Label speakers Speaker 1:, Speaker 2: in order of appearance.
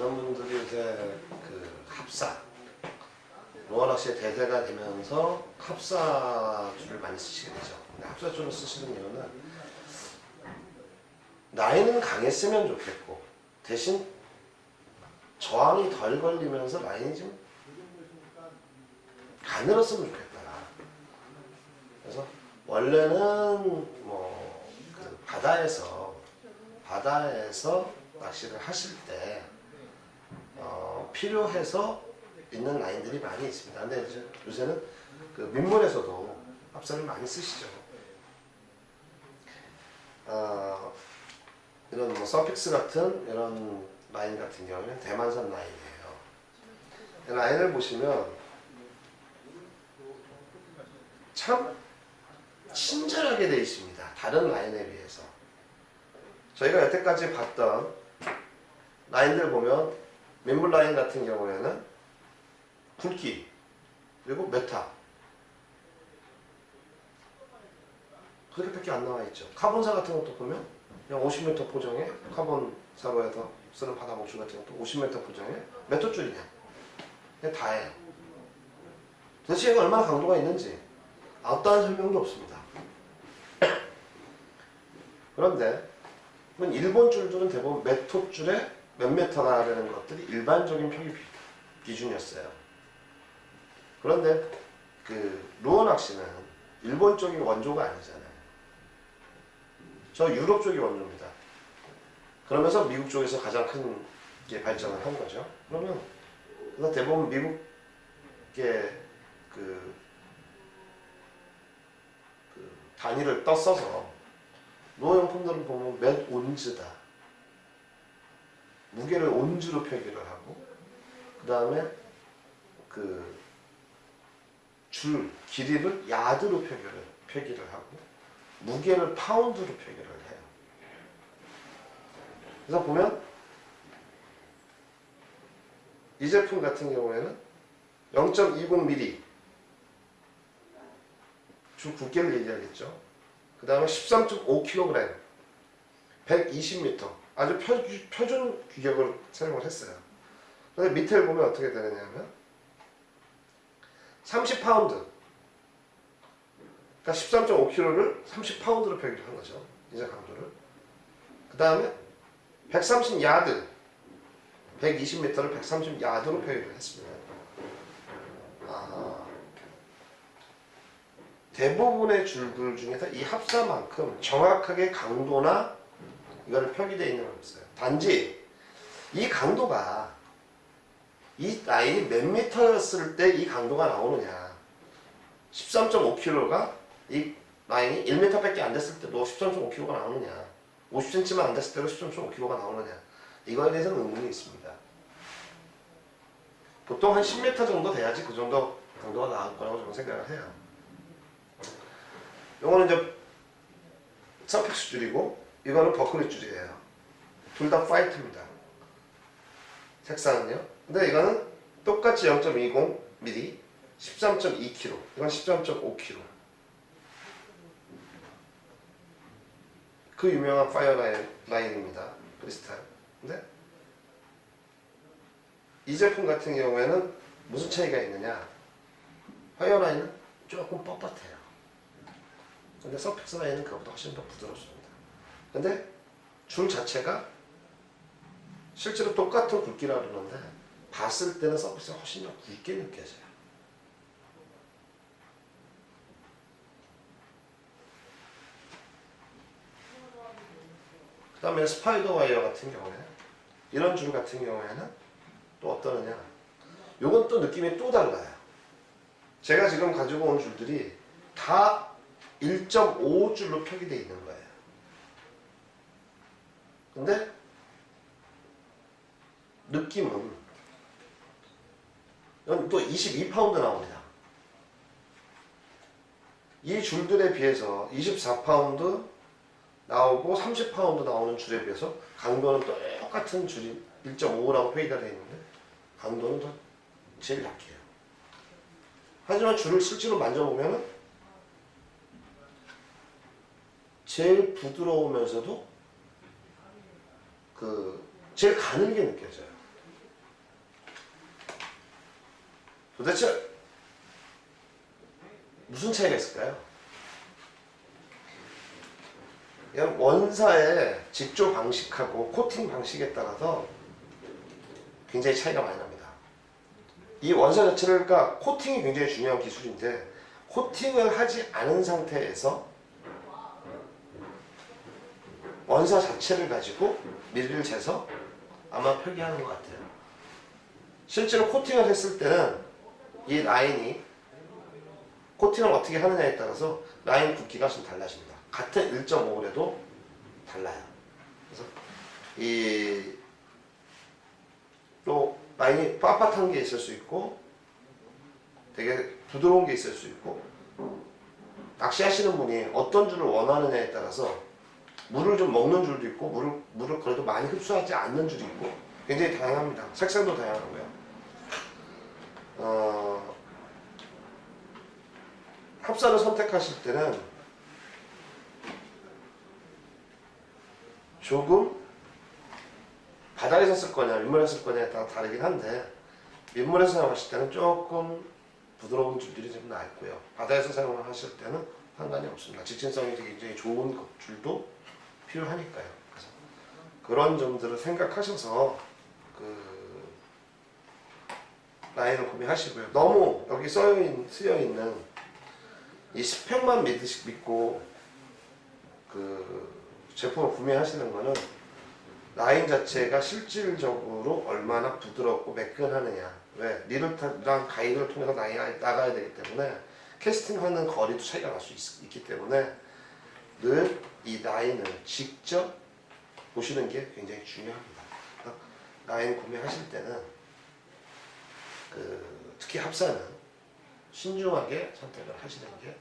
Speaker 1: 많은 분들이 이제 그 합사, 로어 낚시의 대세가 되면서 합사줄을 많이 쓰시게 되죠. 근데 합사줄을 쓰시는 이유는 라인은 강했으면 좋겠고 대신 저항이 덜 걸리면서 라인이 좀 가늘었으면 좋겠다. 그래서 원래는 그 바다에서 낚시를 하실 때 필요해서 있는 라인들이 많이 있습니다. 근데 이제 요새는 그 민물에서도 합사를 많이 쓰시죠. 이런 서픽스 같은 이런 라인 같은 경우는 대만산 라인이에요. 라인을 보시면 참 친절하게 되어 있습니다. 다른 라인에 비해서. 저희가 여태까지 봤던 라인들 보면 민물 라인 같은 경우에는 굵기 그리고 메타 그렇게밖에 안 나와 있죠. 카본사 같은 것도 보면 그냥 50m 포정에 카본사로 해서 쓰는 바다 목줄 같은 것도 50m 포정에 몇 호줄이냐 그냥 다예요. 도대체 얘가 얼마나 강도가 있는지 어떠한 설명도 없습니다. 그런데 일본 줄들은 대부분 몇 호줄에 몇 메터가 되는 것들이 일반적인 표기 기준이었어요. 그런데 그 루어 낚시는 일본 쪽이 원조가 아니잖아요. 저 유럽 쪽이 원조입니다. 그러면서 미국 쪽에서 가장 큰 게 발전을 한 거죠. 그러면 대부분 미국의 그 단위를 써서 루어용품들을 보면 몇 온즈다. 무게를 온즈로 표기를 하고 그 다음에 그 줄 길이를 야드로 표기를 하고 무게를 파운드로 표기를 해요. 그래서 보면 이 제품 같은 경우에는 0.20mm 줄 굵기를 얘기하겠죠. 그 다음에 13.5kg 120m 아주 표준 규격을 사용을 했어요. 그런데 밑에 보면 어떻게 되느냐면 30파운드 그러니까 13.5kg를 30파운드로 표기를 한 거죠. 이제 강도를. 그 다음에 130야드 120m를 130야드로 표기를 했습니다. 대부분의 줄들 중에서 이 합사만큼 정확하게 강도나 이거를 표기되어 있는 건 없어요. 단지 이 강도가 이 라인이 몇 미터였을 때 이 강도가 나오느냐 13.5kg가 이 라인이 1m 밖에 안 됐을 때도 13.5kg가 나오느냐 50cm만 안 됐을 때도 13.5kg가 나오느냐 이거에 대해서는 의문이 있습니다. 보통 한 10m 정도 돼야지 그 정도 강도가 나올 거라고 저는 생각을 해요. 이거는 이제 서픽스 줄이고 이거는 버클리 줄이에요. 둘 다 파이트입니다. 색상은요. 근데 이거는 똑같이 0.20mm 13.2kg 이건 13.5kg 그 유명한 파이어 라인입니다. 크리스탈. 근데 이 제품 같은 경우에는 무슨 차이가 있느냐 파이어 라인은 조금 뻣뻣해요. 근데 서픽스 라인은 그것보다 훨씬 더 부드럽습니다. 근데 줄 자체가 실제로 똑같은 굵기라 그러는데 봤을 때는 서픽스가 훨씬 더 굵게 느껴져요. 그 다음에 스파이더 와이어 같은 경우에 이런 줄 같은 경우에는 또 어떠느냐 요건 또 느낌이 또 달라요. 제가 지금 가지고 온 줄들이 다 1.5줄로 표기되어 있는 거예요. 근데 느낌은 또 22파운드 나옵니다. 이 줄들에 비해서 24파운드 나오고 30파운드 나오는 줄에 비해서 강도는 똑같은 줄이 1.5라고 표기가 되어 있는데 강도는 더 제일 약해요. 하지만 줄을 실제로 만져보면 제일 부드러우면서도 제일 가늘게 느껴져요. 도대체 무슨 차이가 있을까요? 그냥 원사의 직조 방식하고 코팅 방식에 따라서 굉장히 차이가 많이 납니다. 이 원사 자체가 그러니까 코팅이 굉장히 중요한 기술인데 코팅을 하지 않은 상태에서 원사 자체를 가지고 미리를 재서 아마 표기하는 것 같아요. 실제로 코팅을 했을 때는 이 라인이 코팅을 어떻게 하느냐에 따라서 라인 굵기가 좀 달라집니다. 같은 1.5래도 달라요. 그래서 이 또 라인이 빳빳한 게 있을 수 있고 되게 부드러운 게 있을 수 있고 낚시하시는 분이 어떤 줄을 원하느냐에 따라서 물을 좀 먹는 줄도 있고 물을 그래도 많이 흡수하지 않는 줄이 있고 굉장히 다양합니다. 색상도 다양하고요. 합사를 선택하실 때는 조금 바닥에서 쓸 거냐 민물에서 쓸 거냐에 따라 다르긴 한데 민물에서 사용하실 때는 조금 부드러운 줄들이 좀 낫고요. 바다에서 사용하실 때는 상관이 없습니다. 직진성이 굉장히 좋은 줄도 필요하니까요. 그래서 그런 점들을 생각하셔서 그 라인을 구매하시고요. 너무 여기 쓰여 있는 이 스펙만 믿고 그 제품을 구매하시는 거는 라인 자체가 실질적으로 얼마나 부드럽고 매끈하느냐. 왜? 리를랑 가이드를 통해서 나가야 되기 때문에 캐스팅하는 거리도 차이가 날 수 있기 때문에 늘 이 라인을 직접 보시는 게 굉장히 중요합니다. 라인 구매하실 때는 특히 합사는 신중하게 선택을 하시는 게